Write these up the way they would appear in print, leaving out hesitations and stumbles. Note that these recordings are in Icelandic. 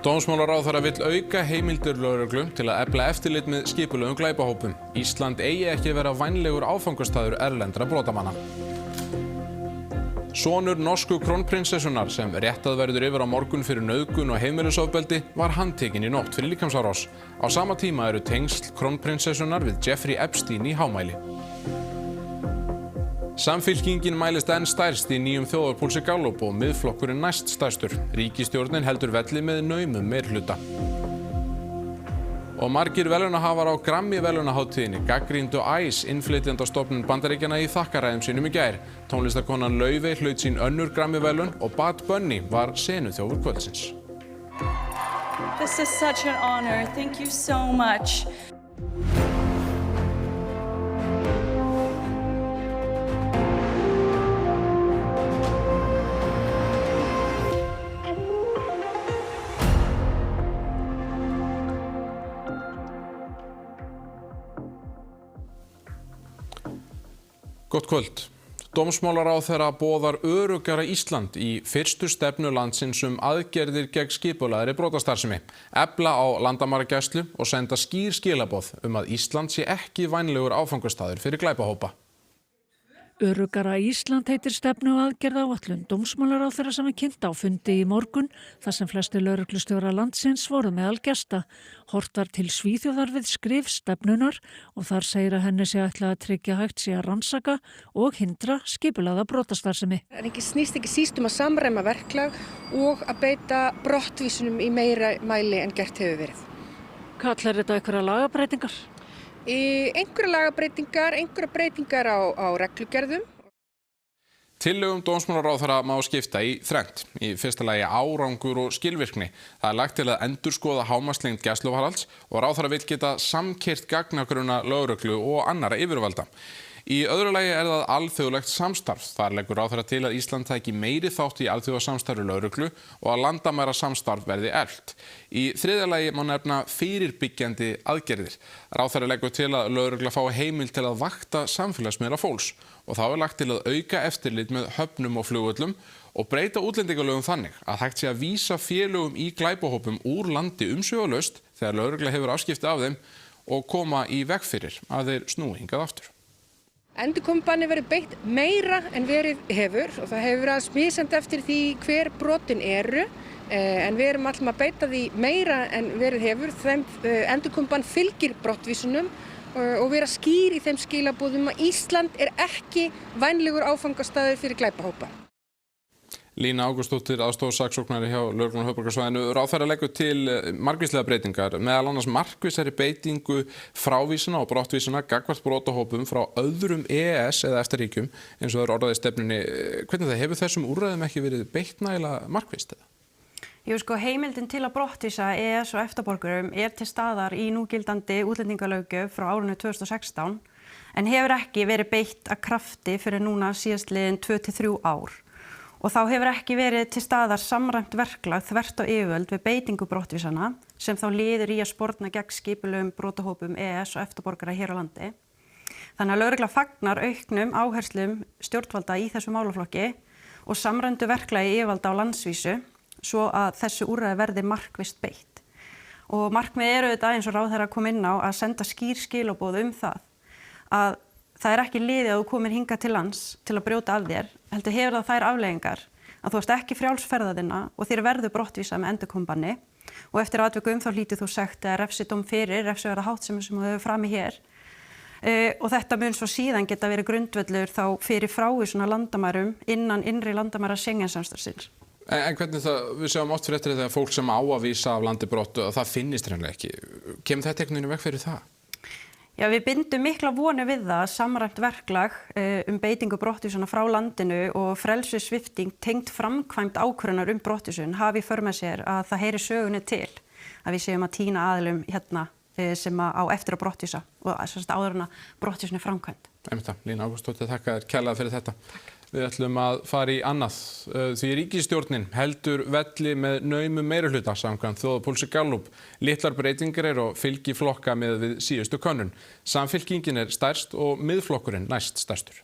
Dómsmálaráðherra vill auka heimildir lögreglu til að efla eftirlit með skipulögðum glæpahópum. Ísland eigi ekki að vera vænlegur áfangastaður erlendra brotamanna. Sonur norsku krónprinsessunnar sem réttað verður yfir á morgun fyrir nauðgun og heimilisofbeldi var handtekinn í nótt fyrir líkamsárás. Á sama tíma eru tengsl krónprinsessunnar við Jeffrey Epstein í hámæli. Samfylkingin mælist enn stærst í nýjum þjóðarpúlsi Gallup og Miðflokkurinn næst stærstur. Ríkisstjórnin heldur velli með naumum meirihluta. Og margir verðlaunahafar á Grammy-verðlaunahátíðinni gagnrýndu ICE, innflytjendastofnun Bandaríkjanna, í þakkarræðum sínum í gær. Tónlistarkonan Laufey hlaut sín önnur Grammy-verðlaun og Bad Bunny var senuþjófur kvöldsins. This is such an honor. Thank you so much. Gott kvöld. Dómsmálaráðherra boðar öruggara Ísland í fyrstu stefnu landsins aðgerðir gegn skipulagðri brotastarfsemi, efla á landamæragæslu og senda skýr skilaboð að Ísland sé ekki vænlegur áfangastaður fyrir glæpahópa. Öruggara Ísland heitir stefnu og aðgerðaáætlun dómsmálaráðherra sem kynnt á fundi í morgun þar sem flestir lögreglustjórar landsins voru meðal gesta. Horft var til Svíþjóðar við skrif stefnunar og þar segir að henni sé ætlað að tryggja hægt sé að rannsaka og hindra skipulagða brotastarfsemi. Snýst ekki síst að samræma verklag og að beita brottvísunum í meira mæli en gert hefur verið. Kallar þetta einhverja lagabreitingar? Einhverja breytingar á reglugerðum. Tillögum dómsmálaráðherra má skipta í þrennt. Í fyrsta lagi árangur og skilvirkni. Það lagt til að endurskoða hámarkslengd gæsluvarðhalds og ráðherra vill geta samkeyrt gagnagrunna lögreglu og annarra yfirvalda. Í öðru lagi það alþjóðlegt samstarf. Þar leggur ráðherra til að Ísland tæki meiri þátt í alþjóðasamstarfi lögreglu og að landamærasamstarf verði eflt. Í þriðja lagi má nefna fyrirbyggjandi aðgerðir. Ráðherra leggur til að lögregla fái heimild til að vakta samfélagsmiðla fólks og þá lagt til að auka eftirlit með höfnum og flugvöllum og breyta útlendingalögum þannig að hægt sé að vísa félögum í glæpahópum úr landi umsvifalaust þegar lögregla hefur afskipti af þeim og koma í veg fyrir að þeir snúi hingað aftur. Endurkomubanni verður beitt meira en verið hefur og það hefur verið misjafnt eftir því hver brotin eru en við erum alltaf að beita því meira en verið hefur. Endurkomubann fylgir brottvísunum og vera skýr í þeim skilaboðum að Ísland er ekki vænlegur áfangastaður fyrir glæpahópa. Lína Ágústsdóttir, aðstoðarsaksóknari hjá lögreglunni á höfuðborgarsvæðinu. Ráðherra leggur til margvíslegar breytingar, meðal annars markvissari beitingu frávísana og brottvísana gagnvart brotahópum frá öðrum EES eða EFTA-ríkjum eins og það er orðað í stefnunni. Hvernig það hefur þessum úrræðum ekki verið beitt nægilega markvisst eða? Heimildin til að brottvísa EES og EFTA-borgurum til staðar í núgildandi útlendingalöggjöf frá árinu 2016 en hefur ekki verið beitt að krafti fyrir núna síðastliðin 2-3 ár. Og þá hefur ekki verið til staðar samræmt verklag þvert á yfirvöld við beitingu brottvísana sem þá liður í að sporna gegn skipulögum brotahópum EES og EFTA-borgara hér á landi. Þannig að lögregla fagnar auknum áherslum stjórnvalda í þessu málaflokki og samræmdu verklagi yfirvalda á landsvísu svo að þessu úrræði verði markvisst beitt. Og markmið eru þetta eins og ráðherra kom inn á að senda skýr skilaboð það að það er ekki liðið að þú komir hingað til lands til að brjóta af þér, heldur hefur það þær afleiðingar að þú ert ekki frjálsferða þinna og þér verður brottvísað með endurkomubanni og eftir atvikum þá hlýtur þú sekt eða refsidóm fyrir refsiverða háttsemi sem þú hefur framið hér og þetta mun svo síðan geta verið grundvöllur þá fyrir frávísun á landamærum innan innri landamæra Schengen-samstarfsins. En hvernig við sjáum oft fyrir þegar fólk sem á að vísa af landi brott og það finnist hreinlega ekki. Kemur þetta einhvern veginn veg fyrir það? Já, við bindum mikla vonir við það samræmt verklag beitingu brottvísana frá landinu og frelsissvipting tengd framkvæmd ákvörðunar brottvísun hafi í för með sér að það heyri sögunni til að við séum að týna aðilum hérna sem á eftir að brottvísa og áður en að brottvísun er framkvæmd. Lína Ágústsdóttir, þakka þér kærlega fyrir þetta. Við ætlum að fara í annað. Því ríkisstjórnin heldur velli með naumum meirihluta samkvæmt þjóðarpúlsi Gallup. Litlar breytingar og fylgi flokka með við síðustu könnun. Samfylkingin stærst og Miðflokkurinn næst stærstur.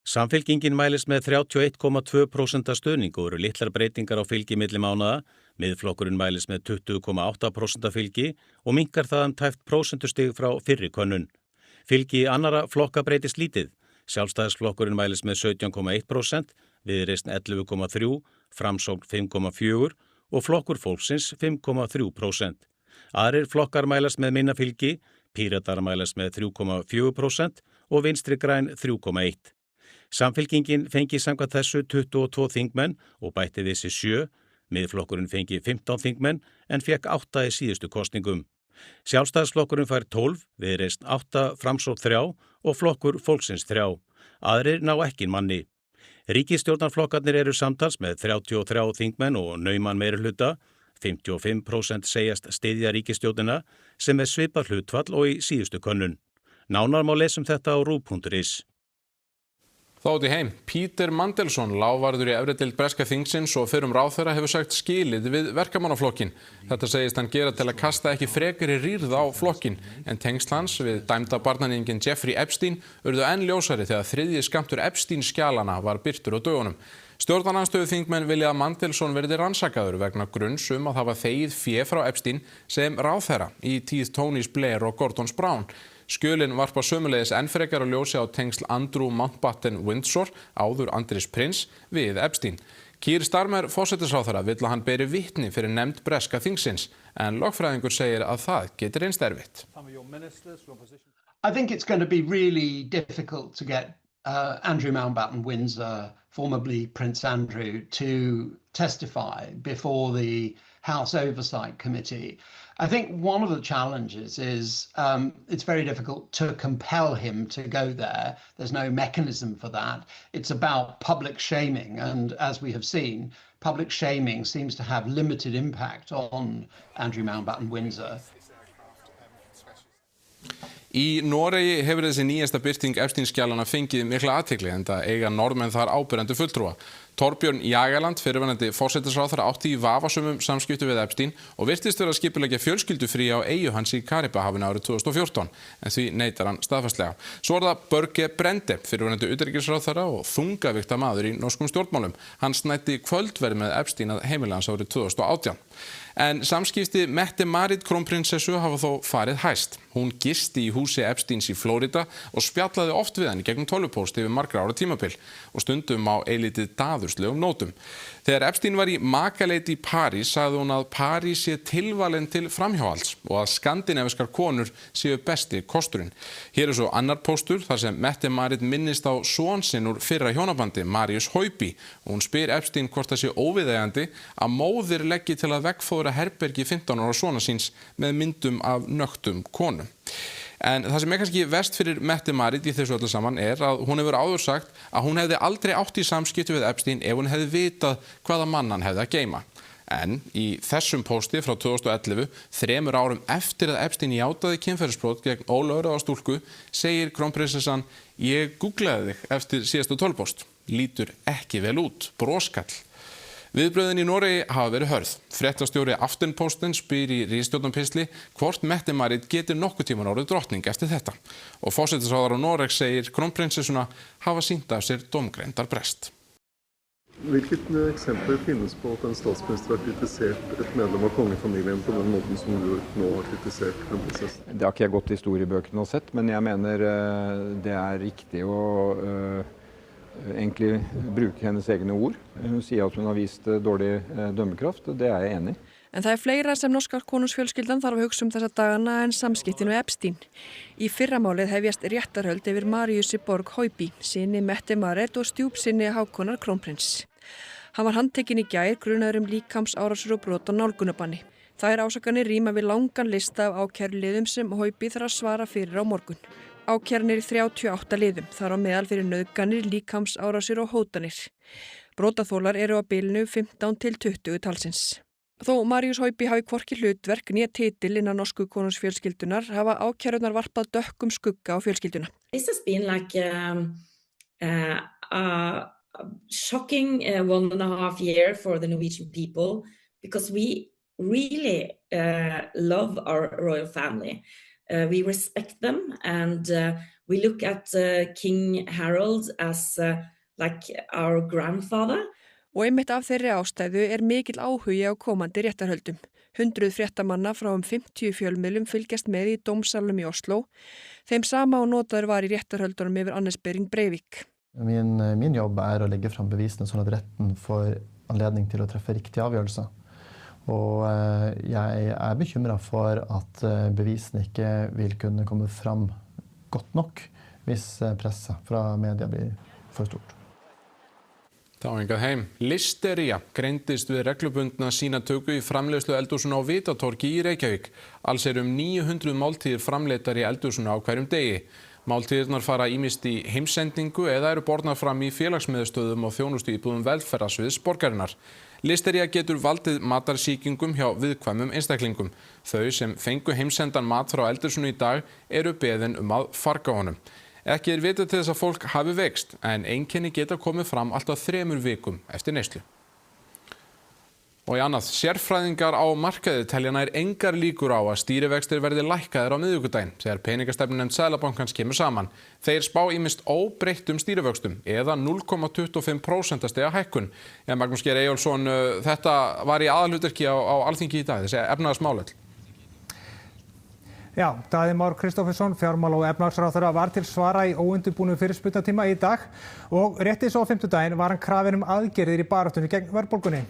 Samfylkingin mælist með 31,2% stuðning og eru litlar breytingar á fylgi milli mánaða, Miðflokkurinn mælist með 20,8% fylgi og minnkar það tæpt prósentustig frá fyrri könnun. Fylgi annara flokka breytist lítið, Sjálfstæðisflokkurinn mælist með 17,1%, Viðreisn 11,3%, Framsókn 5,4% og Flokkur fólksins 5,3%. Aðrir flokkar mælast með minna fylgi, Píratar mælast með 3,4% og Vinstri græn 3,1%. Samfylkingin fengi samkvæmt þessu 22 þingmenn og bætti við sig 7, Miðflokkurinn fengi 15 þingmenn en fekk 8 í síðustu kosningum. Sjálfstæðisflokkurinn fær 12, Viðreisn 8, Framsókn 3 og Flokkur fólksins 3. Aðrir ná ekki manni. Ríkisstjórnarflokkarnir eru samtals með 33 þingmenn og nauman meirihluta, 55% segjast styðja ríkisstjórnina sem svipað hlutfall og í síðustu könnun. Nánar má lesa þetta á ruv.is. Þá út í heim, Peter Mandelson, lávarður í efri deild breska þingsins og fyrrum ráðherra hefur sagt skilið við verkamannaflokkin. Þetta segist hann gera til að kasta ekki frekari rýrð á flokkin, en tengsl hans við dæmda barnaníðinginn Jeffrey Epstein urðu enn ljósari þegar þriðji skammtur Epstein-skjalana var birtur á dögunum. Stjórnarandstöðuþingmenn vilja að Mandelson verði rannsakaður vegna grunns að hafa þegið fé frá Epstein sem ráðherra í tíð Tonys Blair og Gordons Brown. Skjölin varpa sömuleiðis enn frekara ljósi á tengsl Andrew Mountbatten Windsor, áður Andris Prins, við Epstein. Keir Starmer forsætisráðherra vill að hann beri vitni fyrir nefnd breska þingsins, en lögfræðingur segir að það geti reynst erfitt. I think it's going to be really difficult to get Andrew Mountbatten Windsor, formerly Prince Andrew, to testify before the House Oversight Committee. I think one of the challenges is it's very difficult to compel him to go there. There's no mechanism for that. It's about public shaming, and as we have seen, public shaming seems to have limited impact on Andrew Mountbatten Windsor. Í Noregi hefur þessi nýjasta birting Epstein-skjalana fengið mikla athygli enda eiga Norðmenn þar áberandi fulltrúa. Torbjörn Jagland, fyrrverandi forsætisráðherra, átti í vafasömum samskiptum við Epstein og virtist vera að skipuleggja fjölskyldufrí á eyju hans í Karibahafinu árið 2014, en því neitar hann staðfastlega. Svo það Børge Brende, fyrrverandi utanríkisráðherra og þungavigta maður í norskum stjórnmálum. Hann snæddi kvöldverð með Epstein að heimili hans árið 2018. En samskipti Mette-Marit krónprinsessu hafa þó farið hæst. Hún gisti í húsi Epsteins í Flórida og spjallaði oft við hann í gegnum tölvupóst yfir margra ára tímabil og stundum á eilítið daðurslegum nótum. Þegar Epstein var í makaleit í París sagði hún að París sé tilvalin til framhjáhalds og að skandinaviskar konur séu besti kosturinn. Hér svo annar póstur þar sem Mette-Marit minnist á son sinn úr fyrra hjónabandi, Marius Haupi, og hún spyr Epstein hvort það sé óviðeigandi að móðir leggi til að veggfóðra herbergi 15 ára sona síns með myndum af nöktum konum. En það sem kannski verst fyrir Mette-Marit í þessu öllu saman að hún hefur áður sagt að hún hefði aldrei átt í samskipti við Epstein ef hún hefði vitað hvaða mann hann hefði að geyma. En í þessum pósti frá 2011, 3 árum eftir að Epstein játaði kynferðisbrot gegn ólögráða stúlku, segir krónprinsessan: "Ég googlaði þig eftir síðastu tölvupóst. Lítur ekki vel út, broskall." Viðbrögðin í Noregi hafa verið hörð. Fréttastjóri Aftenposten spyr í ritstjórnarpistli hvort Mette-Marit getur nokkuð tíman orðið drottning eftir þetta. Og forsætisráðherra Noregs segir krónprinsessuna hafa sýnt af sér dómgreindar brest. Hvilket eksempler finnes på at en statsminister har kritisert et medlem av kongefamilien på den måten som du nå har kritisert kronprinsessen? Det har ikke jeg gått i historiebøkene og sett, men jeg mener det er riktig å egentlig bruke hennes egne ord. Hun sier at hun har vist dårlig dømmekraft, og det er jeg enig i. En það fleira sem norska konungsfjölskyldan þarf að hugsa þessa dagana en samskiptin við Epstein. Í fyrramálið hefjast réttarhöld yfir Mariusi Borg Haupi, syni Mette-Marit og stjúpsyni Hákonar krónprins. Hann var handtekinn í gær grunaður líkamsárásir og brot á nálgunabanni. Þær ásakanir ríma við langan lista af ákæruliðum sem Haupi þarf að svara fyrir á morgun. Ákærunir í 38 liðum, þar á meðal fyrir nauðganir, líkamsárásir og hótanir. Brotaþolar eru á bilinu 15 til 20 talsins. Þó Marius Haupi hafi hvorki hlutverk né titil innan norsku konungsfjölskyldunar hafa ákærurnar varpað dökkum skugga á fjölskylduna. This has been like a shocking 1.5 years for the Norwegian people because we really love our royal family. We respect them and We look at King Harold as like our grandfather. Og einmitt af þeirri ástæðu mikill áhugi á komandi réttarhöldum. 100 fréttamanna frá 50 fjölmiðlum fylgjast með í dómsalnum í Oslo. Þeim sama og notaður var í réttarhöldunum yfir Anders Behring Breivik. Min jobb å legge fram bevisene sånn at retten får anledning til å treffe riktig avgjørelse. Og jeg bekymret for at bevisene ikke vil kunne komme fram godt nok hvis presset fra media blir for stort. Þá hingað heim. Listería greindist við reglubundna sýnatöku í framleiðslu eldhúsinu á Vitatorgi í Reykjavík. Alls 900 máltíðir framleiddar í eldhúsinu á hverjum degi. Máltíðirnar fara ýmist í heimsendingu eða eru bornar fram í félagsmiðstöðum og þjónustuíbúðum velferðarsviðs borgarinnar. Listería getur valdið matarsýkingum hjá viðkvæmum einstaklingum. Þau sem fengu heimsendan mat frá eldhúsinu í dag eru beðin að farga honum. Ekki vitað til þess að fólk hafi veikst, en einkenni geta komið fram alltaf 3 vikum eftir neyslu. Og í annað, sérfræðingar á markaði telja nær engar líkur á að stýrivextir verði lækkaðir á miðvikudaginn, þegar peningastefnunefnd Seðlabankans kemur saman. Þeir spá ýmist óbreyttum stýrivöxtum eða 0,25% hækkun. Magnús Geir Eyjólfsson, þetta var í aðalhlutverki á Alþingi í dag, þessi efnahagsmál. Já, Daði Már Kristófersson, fjármála- og efnahagsráðherra, var til svara í óundirbúnum fyrirspurnatíma í dag og rétt eins og á fimmtudaginn var hann krafinn aðgerðir í baráttunni gegn verðbólgunni.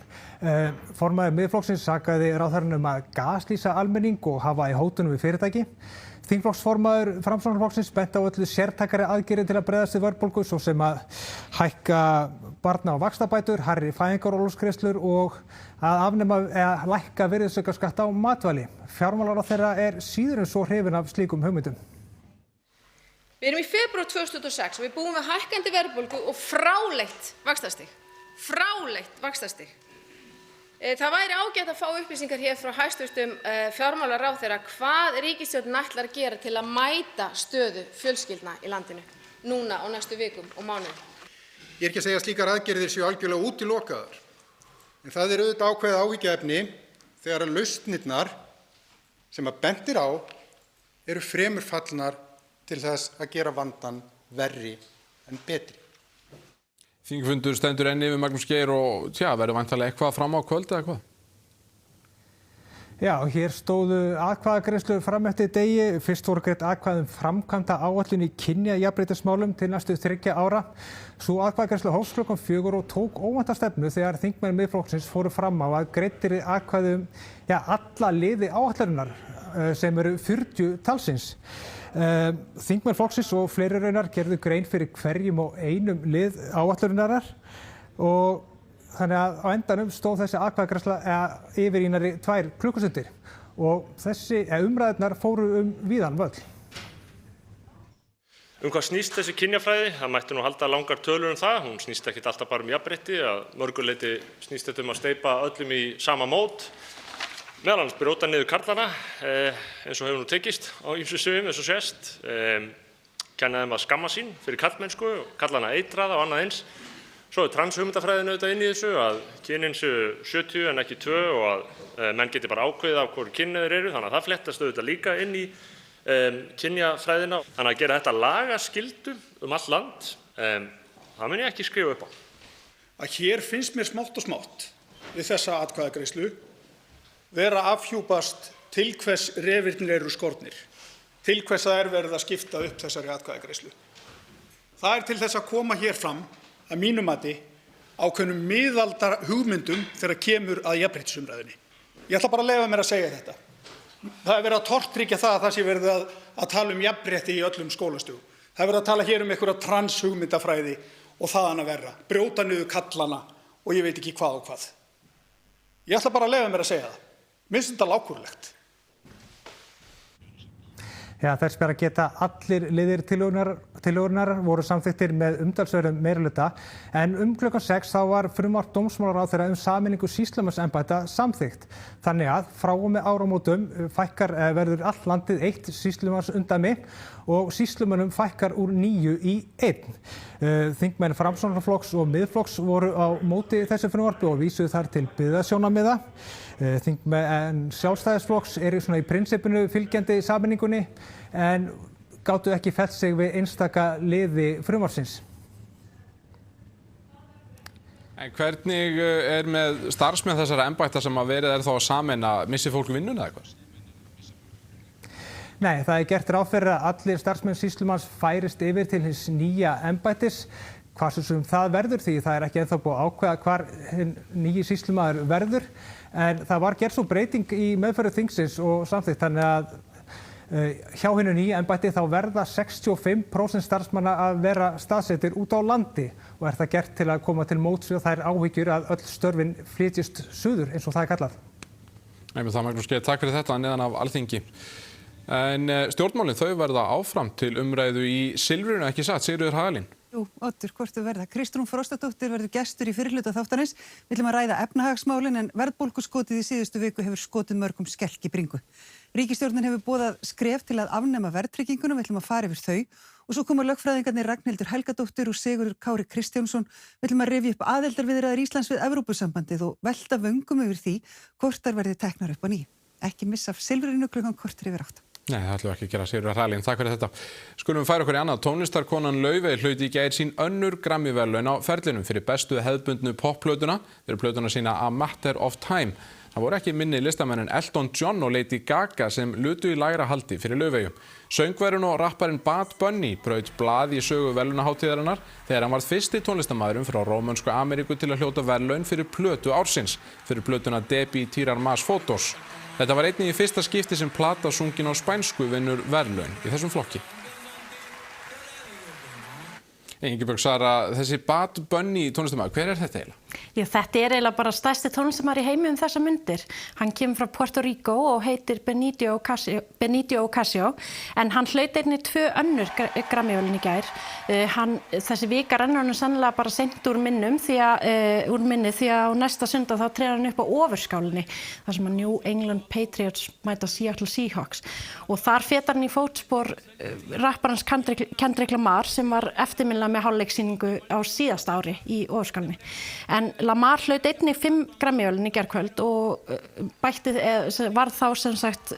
Formaður Miðflokksins sakaði ráðherrann að gaslýsa almenning og hafa í hótunum við fyrirtæki. Þingflokksformaður Framsóknarflokksins benti á öllu sértækari aðgerðir til að bregðast við verðbólgu, svo sem að hækka barna- og vaxtabætur, hærri fæðingarorlofsgreiðslur og að afnema eða lækka virðisaukaskatt á matvæli. Fjármálaráðherra síður en svo hrifinn af slíkum hugmyndum. Við erum í febrúar 2006 og við búum við hækkandi verðbólgu og fráleitt vaxtastig. Það væri ágætt að fá upplýsingar hér frá hæstvirtum fjármálaráðherra hvað ríkisstjórnin ætlar að gera til að mæta stöðu fjölskyldna í landinu núna á næstu vikum og mánuðum. Ég ekki að segja að slíkar aðgerðir séu algjörlega útilokaðar. En það auðvitað ákveðið áhyggjuefni þegar að lausnirnar sem að bentir á eru fremur fallnar til þess að gera vandann verri en betri. Þingfundur stendur enn yfir Magnús Geir og verður væntanlega eitthvað fram á kvöld eða hvað? Já, hér stóðu atkvæðagreiðslur fram eftir degi. Fyrst voru greidd atkvæði framkvæmda áætlun í kynjajafnréttismálum til næstu 3 ára. Sú atkvæðagreiðsla hófst klukkan 4 og tók óvænta stefnu þegar þingmenn Miðflokksins fóru fram á að greiddir atkvæði alla liði áætlunarinnar sem eru 40 talsins. Þingmenn flokksins og fleiri raunar gerðu grein fyrir hverjum og einum lið áætlunarinnar og þannig að á endanum stóð þessi atkvæðagreiðsla yfir í nærri 2 klukkustundir og þessi umræðurnar fóru víðan völl. Hvað snýst þessi kynjafræði? Það mætti nú halda langar tölur það. Hún snýst ekkert alltaf bara jafnrétti, að mörguleyti snýst þetta að steypa öllum í sama mót. Meðal annars brjóta niður karlana, eins og hefur nú tekist á ýmsum sviðum eins og sést. Kenna þeim að skamma sín fyrir karlmennsku, karlana eitraða og annað eins. Svo transhugmyndafræðin auðvitað inn í þessu, að kynin séu 70 en ekki 2 og að menn geti bara ákveðið af hvoru kynni þeir eru, þannig að það fléttast auðvitað líka inn í kynjafræðina. Þannig að gera þetta lagaskyldu all land, það mun ég ekki skrifa upp á. Að hér finnst mér smátt og smátt við þessa atkvæðagreiðslu vera afhjúpast til hvers refirnir eru skornir, til hvers það verið að skipta upp þessari atkvæðagreiðslu. Það til þess að koma hér fram að mínu mati ákveðnum miðaldar hugmyndum þegar kemur að jafnréttisumræðunni. Ég ætla bara að leyfa mér að segja þetta. Það verið að tortryggja það sé verið að tala um jafnrétti í öllum skólastugum. Það verið að tala hér um einhverja transhugmyndafræði og þaðan að verra, brjóta niður kallana og ég veit ekki hvað og hvað. Ég ætla bara að leyfa mér að segja það. Mér finnst þetta lágkúrulegt. Já, þess ber að geta allir liðir tillögunnar voru samþykktir með umtalsverðum meirihluta en klukkan 6 þá var frumvarp dómsmálaráðherra sameiningu sýslumannsembætta samþykkt. Þannig að frá og með áramótum verður allt landið 1 sýslumannsumdæmi og sýslumönnum fækkar úr 9 í 1. Þingmenn Framsóknarflokks og Miðflokks voru á móti þessu frumvarpi og vísuðu þar til byggðasjónarmiða. Þingmenn Sjálfstæðisflokks eru í prinsippinu fylgjandi sameiningunni en gátu ekki fellt sig við einstaka liði frumvarpsins. En hvernig með starfsmenn þessara embætta sem að verið þá að sameina, missi fólk vinnuna eða eitthvað? Nei, það gert ráð fyrir að allir starfsmenn sýslumanns færist yfir til hins nýja embættis. Hvað sem það verður, því það ekki ennþá búið að ákveða hvar nýji sýslumaður verður. En það var gerð svo breyting í meðferð þingsins og samþykkt, þannig að hjá hinu nýja embætti þá verða 65% starfsmanna að vera staðsettir út á landi og það gert til að koma til móts við þær áhyggjur að öll störfin flytjist suður eins og það kallað. Nei, það Magnús Geir, takk fyrir þetta neðan af Alþingi. En stjórnmálin þau verða áfram til umræðu í Silfrinu, ekki satt, Sigríður Hagalín? Jú, Oddur, hvort þau verða. Kristrún Frostadóttir verður gestur í fyrrihluta þáttarins. Við ætlum að ræða efnahagsmálin en verðbólguskotið í síðustu viku hefur skotið mörgum skelk í bringu. Ríkisstjórnin hefur boðað skref til að afnema verðtrygginguna, við ætlum að fara yfir þau. Og svo koma lögfræðingarnir Ragnhildur Helgadóttir og Sigurður Kári Kristjánsson. Við ætlum að rifja upp aðildarviðræður Íslands við Evrópusambandið og velta vöngum yfir því hvort þær verði teknar upp á ný. Ekki missa af Silfrinu klukkan korter yfir 8. Nei, það ætlum við ekki að gera, Sigríður Hagalín. Takk fyrir þetta. Skulum færa okkur í annað. Tónlistarkonan Laufey hlaut í gær sín önnur Grammy-verðlaun á ferlinum fyrir bestu hefðbundnu popplötuna fyrir plötuna sína A Matter of Time. Það voru ekki minni listamenn Elton John og Lady Gaga sem lutu í lægra haldi fyrir Laufeyju. Söngverinn og rapparinn Bad Bunny braut blað í sögu verðlaunaháttíðarinnar þegar hann varð fyrsti tónlistarmaðurinn frá Rómönsku Ameríku til að hljóta verðlaun fyrir plötu ársins fyrir plötuna Debbie Tirar Más Fotos. Þetta var einnig í fyrsta skipti sem plata sungin á spænsku vinnur verðlaun í þessum flokki. Ingibjörg Sara, þessi Bad Bunny tónlistarmaður, hver þetta eiginlega? Já, þetta eiginlega bara stærsti tónlistarmaður í heimi þessa mundir. Hann kemur frá Puerto Rico og heitir Benicio Ocasio, en hann hlaut einnig 2 önnur Grammy-verðlaun í gær. Þessi vika rennur hann sannlega bara seint úr minni því að á næsta sunnudag þá treður hann upp á ofurskálinni þar sem að New England Patriots mæta Seattle Seahawks og þar fetar hann í fótspor rapparans Kendrick Lamar sem var eftirminnilega með hálfleiksýningu á síðasta ári í ofurskálinni. En Lamar hlaut einnig 5 Grammy-verðlaun í gærkvöld og var þá sem sagt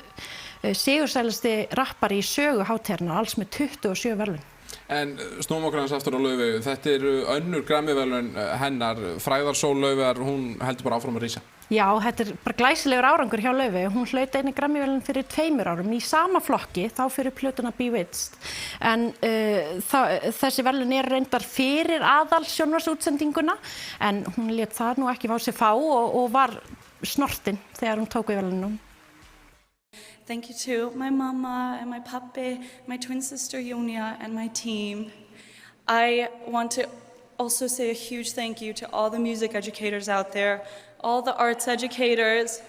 sigursælasti rappari í sögu hátíðarinnar, alls með 27 verðlaun. En snúum okkur hans aftur á Laufeyju. Þetta önnur Grammy-verðlaun hennar, Fræðarsól Laufeyjar, hún heldur bara áfram að rísa. Já, þetta bara glæsilegur árangur hjá Laufeyju. Hún hlaut einnig Grammy-verðlaun fyrir 2 árum í sama flokki, þá fyrir plötuna Bewitched. En þessi verðlaun reyndar fyrir aðal sjónvarpsútsendinguna, en hún lét það nú ekki fá sig fá og var snortin þegar hún tók við verðlaunum. Thank you to my mama and my papi, my twin sister Jónia and my team. I want to also say a huge thank you to all the music educators out there, all the arts educators.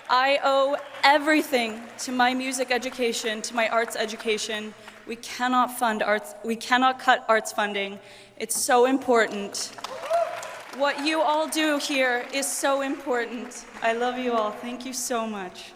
I owe everything to my music education, to my arts education. We cannot fund arts, we cannot cut arts funding. It's so important. What you all do here is so important. I love you all. Thank you so much.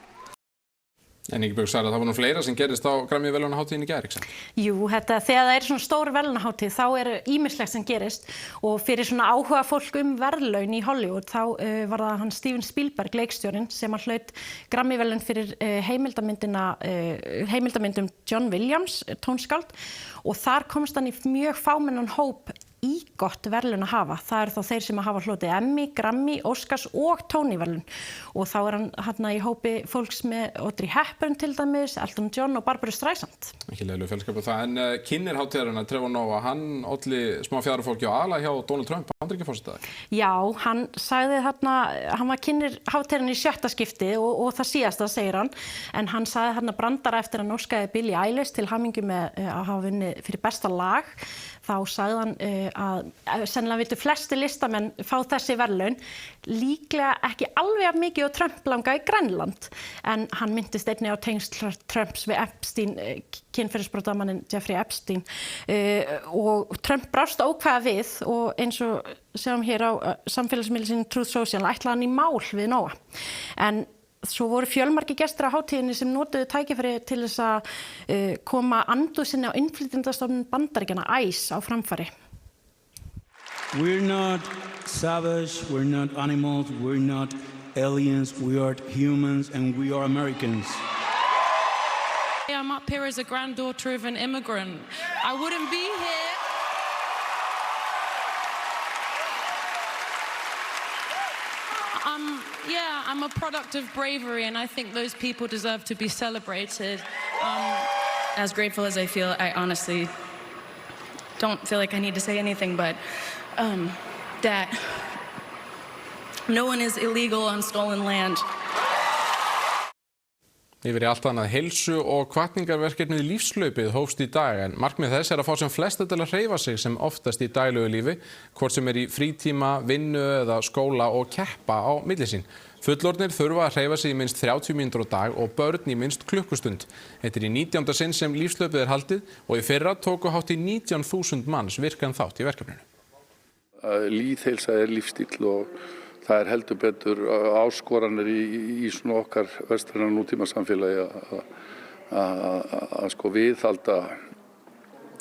En Ingibjörg Sara, það var nú fleira sem gerist á Grammy-verðlaunaháttíðinni í gær, ekki sant? Jú, þegar það svona stór verðlaunahátíð þá ýmislegt sem gerist og fyrir svona áhuga fólk verðlaun í Hollywood þá var það hann Steven Spielberg, leikstjórinn, sem hlaut Grammy-verðlaun fyrir heimildamyndum John Williams, tónskáld, og þar komst hann í mjög fámennan hóp gott verðlaun að hafa. Það þá þeir sem hafa hlotið Emmy, Grammy, Oscars og Tony-verðlaun. Og þá hann í hópi fólks með Audrey Hepburn til dæmis, Elton John og Barbra Streisand. Ekki leiðilegu fjölskap á það. En kynnir hátíðarinnar Trevor Noah, hann olli smá fjaðrafólki á ala hjá Donald Trump, Bandaríkjaforseta. Já, hann sagði hann var kynnir hátíðarinnar í 7. skipti og það síðasta, segir hann. En hann sagði brandara eftir að óskaði Billie Eilish til hamingju með að hafa vunnið fyrir besta lag. Þá sagði hann að sennilega vildu flesti listamenn fá þessi verðlaun, líklega ekki alveg mikið og Trump langa í Grænland, en hann minntist einnig á tengsl Trumps við Epstein, kynferðisbrotamaninn Jeffrey Epstein, og Trump brást ókvæða við og eins og sjáum hér á samfélagsmiðlinn Truth Social ætlaði hann í mál við Noah. En svo voru fjölmargir gestir á hátíðinni sem notuðu tækifæri til þess að koma andúð sinni á innflytjendastofnun Bandaríkjanna, ICE, á framfæri. We're not savage, we're not animals, we're not aliens, we are humans and we are Americans. I'm up here as a granddaughter of an immigrant. I wouldn't be here. I'm a product of bravery, and I think those people deserve to be celebrated. As grateful as I feel, I honestly don't feel like I need to say anything, but that no one is illegal on stolen land. Yfir í allt annað heilsu- og hvatningarverkefnið Lífslaupið hófst í dag en markmið þess að fá sem flesta til að hreyfa sig sem oftast í daglegu lífi, hvort sem í frítíma, vinnu eða skóla og keppa á milli sín. Fullorðnir þurfa að hreyfa sig í minnst 30 mínútur á dag og börn í minnst klukkustund. Þetta í 19. sinn sem Lífslaupið haldið og í fyrra tóku hátt í 19.000 manns virkan þátt í verkefninu. Lýðheilsa lífstíll og það heldur betur áskoranir í svona okkar vestræna nútíma samfélagi að sko viðhalda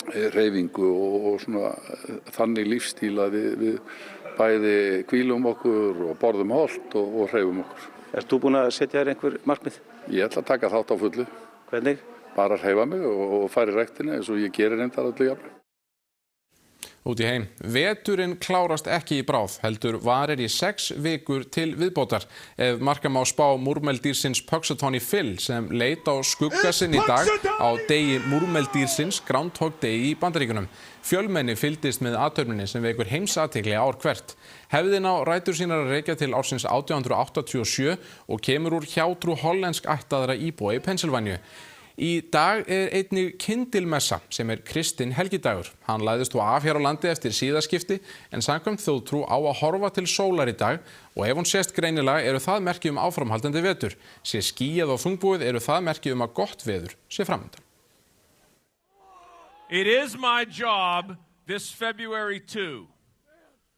hreyfingu og svona þannig lífstíl að við bæði hvílum okkur og borðum hollt og hreyfum okkur. Ert þú búin að setja þér einhver markmið? Ég ætla að taka þátt á fullu. Hvernig? Bara að hreyfa mig og fara í ræktina eins og ég gerir reyndar öllu jafnvel. Út í heim. Veturinn klárast ekki í bráð, heldur varir í 6 vikur til viðbótar. Ef marka má spá múrmeldýrsins Punxsutawney Phil sem leit á skugga sinn í dag á degi múrmeldýrsins Groundhog Day í Bandaríkjunum. Fjölmenni fylgdist með athöfninni sem vekur heimsathygli ár hvert. Hefðin á rætur sínar að rekja til ársins 1887 og kemur úr hjátrú hollensk ættaðra íbúa í Pennsylvaníu. Í dag einnig kyndilmessa sem kristinn helgidagur. Hann lagðist þó af hér á landi eftir síðaskipti en samkvæmt þjóðtrú á að horfa til sólar í dag og ef hún sést greinilega eru það merki áframhaldandi vetur. Sé skýjað og þungbúið eru það merki að gott veður sé framundan. It is my job this February 2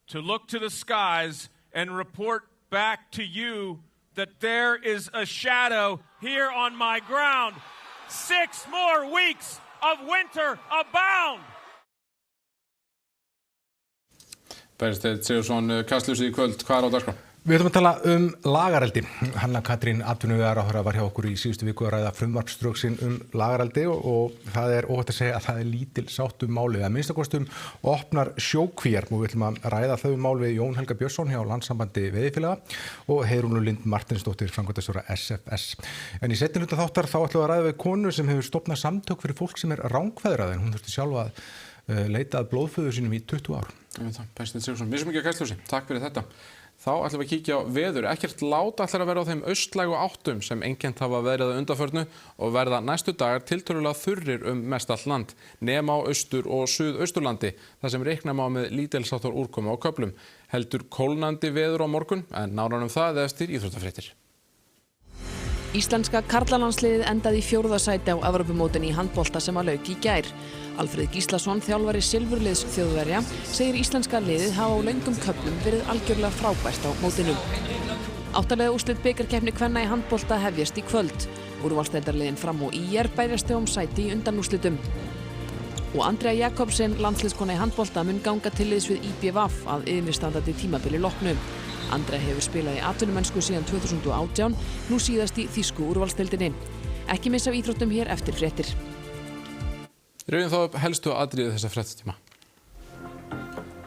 to look to the skies and report back to you that there is a shadow here on my ground. 6 more weeks of winter abound. Bergsteinn Sigurðsson, Kastljósið í kvöld, hvað á dagskrá? Við ætlum að tala lagareldi. Hanna Katrín atvinnuvegaráðherra var hjá okkur í síðustu viku að ræða frumvarpsdrög sín lagareldi og það óhætt að segja að það lítil sátt málið. Að minnsta kosti opnar sjókvíar og við ætlum að ræða þau mál við Jón Helga Björnsson hjá Landssambandi veiðifélaga og Heiðrúnu Lind Martinsdóttir, framkvæmdastjóra SFS. En í seinni hluta þáttar þá ætlum við að ræða við konu sem hefur stofnað samtök fyrir fólk sem rangfeðrað en hún þurfti sjálf að leita að blóðföður sínum í 20 ár. Bergsteinn Sigurðsson, við sem ekki að Kastljósi. Takk fyrir þetta. Þá ætlum við að kíkja á veður. Ekkert lát ætlar að vera á þeim austlægu áttum sem einkennt hafa verið að undanförnu og verða næstu dagar tiltölulega þurrir mest allt land, nema á austur- og suðausturlandi, þar sem reikna má með lítilsháttar úrkomu á köflum. Heldur kólnandi veður á morgun, en nánar það eftir íþróttafréttir. Íslenska karlalandsliðið endaði í 4. sæti á Evrópumótinu í handbolta sem að lauk í gær. Alfreð Gíslason, þjálfari silfurliðs Þjóðverja, segir íslenska liðið hafa á löngum köflum verið algjörlega frábært á mótinu. 8. úrslit bikarkeppni kvenna í handbolta hefjast í kvöld. Úrvalsdeildarliðin Fram og ÍR berjast um sæti í undanúrslitum. Og Andrea Jakobsen, landsliðskona í handbolta, mun ganga til liðs við IBVF að yfirstandandi tímabili loknu. Andrea hefur spilað í atvinnumennsku síðan 2018, nú síðast í þýsku úrvalsdeildinni. Ekki missa af íþróttum hér eftir fréttir. Rauðum þá upp helstu atriði þessa fréttatíma.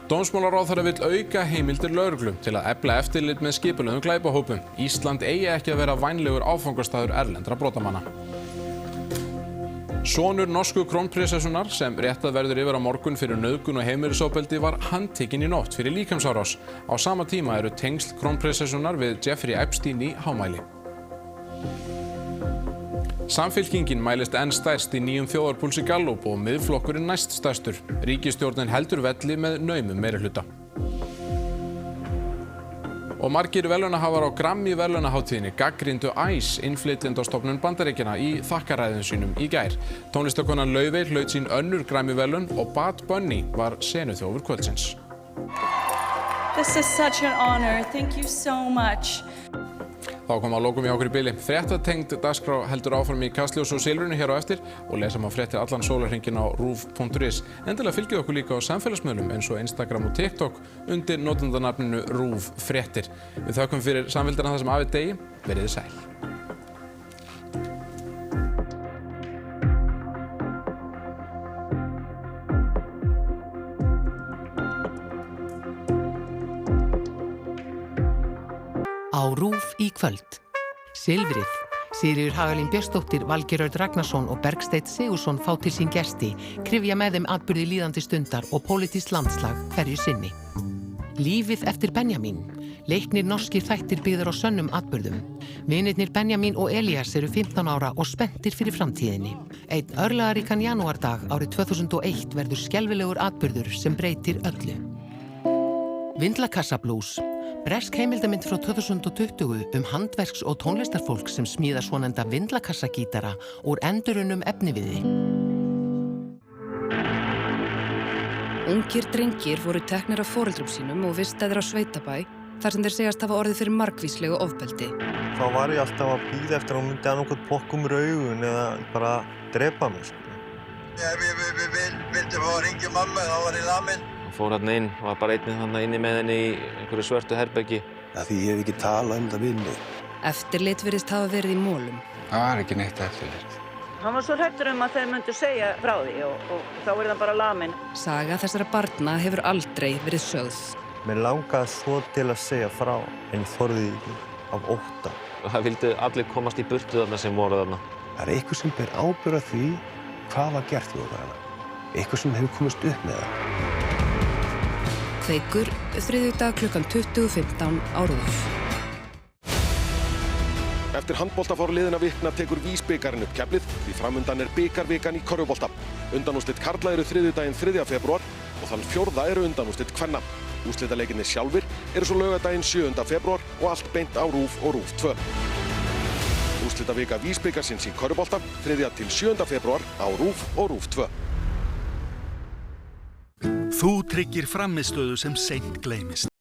Dómsmálaráðherra vill auka heimildir lögreglu til að efla eftirlit með skipulögðum glæpahópum. Ísland eigi ekki að vera vænlegur áfangastaður erlendra brotamanna. Sonur norsku krónprinsessunnar sem réttað verður yfir á morgun fyrir nauðgun og heimilisofbeldi var handtekinn í nótt fyrir líkamsárás. Á sama tíma eru tengsl krónprinsessunnar við Jeffrey Epstein í hámæli. Samfylkingin mælist enn stærst í nýjum þjóðarpúlsi Gallup og Miðflokkurinn næst stærstur. Ríkisstjórnin heldur velli með naumum meirihluta. Og margir verðlaunahafar á Grammy verðlaunahátíðinni gagnrýndu ICE, innflytjendastofnun Bandaríkjanna, í þakkaræðum sínum í gær. Tónlistakonan Laufey hlaut sín önnur Grammy verðlaun og Bad Bunny var senuþjófur kvöldsins. This is such an honor. Thank you so much. Þá kom að lokum í okkur í bili. Fréttatengd dagskrá heldur áfram í Kastljósi og Silfrinu hér á eftir og lesa má fréttir allan sólarhringinn á ruv.is. Endilega fylgið okkur líka á samfélagsmiðlum eins og Instagram og TikTok undir notendanafninu RÚV fréttir. Við þökkum fyrir samfylgdina það sem af er degi. Verið sæl. á RÚV í kvöld. Silfrið. Sigríður Hagalín Björnsdóttir, Valgeir Örn Ragnarsson og Bergsteinn Sigurðsson fá til sín gesti, kryfja með þeim atburði líðandi stundar og pólitískt landslag hverju sinni. Lífið eftir Benjamin. Leiknir norskir þættir byggðir á sönnum atburðum. Vinirnir Benjamin og Elías eru 15 ára og spenntir fyrir framtíðinni. Einn örlagaríkan janúardag árið 2001 verður skelfilegur atburður sem breytir öllu. Vindlakassablús. Bresk heimildamynd frá 2020 handverks- og tónlistarfólk sem smíða svonefnda vindlakassagítara úr endurunnum efniviði. Ungir drengir voru teknir af foreldrum sínum og vistaðir á sveitabæ þar sem þeir segjast hafa orðið fyrir margvíslegu ofbeldi. Þá var ég alltaf að bíða eftir að hún myndi annarkvæmt plokka um augun eða bara drepa mig. Ef ég vildi fá að ringja mamma þá var ég lamin. Hann fór hérna inn og var bara einnig þannig inni með henni í einhverju svörtu herbergi. Því ég hef ekki talað um það við mig. Eftirlit virðist hafa verið í molum. Það var ekki neitt eftirlit. Hann var svo hræddur að þeir myndu segja frá því og þá er það bara lamin. Saga þessara barna hefur aldrei verið sögð. Mér langaði svo til að segja frá en ég þorði ekki af ótta. Það vildi allir komast í burtu þarna sem voru þarna. Það er eitthvað sem ber ábyrgð á því hvað var gert við okkur hana. Eitthvað sem hefur komist upp með það. Kveikur, þriðjudag klukkan 20:15 á RÚV. Eftir handbolta fór liðina vikna tekur Vísbikarinn upp keflið því framundan er bikarvikan í körfubolta. Undanúrslit karla eru þriðjudaginn 3. febrúar og þann 4. eru undanúrslit kvenna. Úrslitaleikirnir sjálfir eru svo laugardaginn 7. febrúar og allt beint á RÚV og RÚV 2. Úrslitavika Vísbikarsins í körfubolta 3. til 7. febrúar á RÚV og RÚV 2. Þú tryggir frammistöðu sem seint gleymist.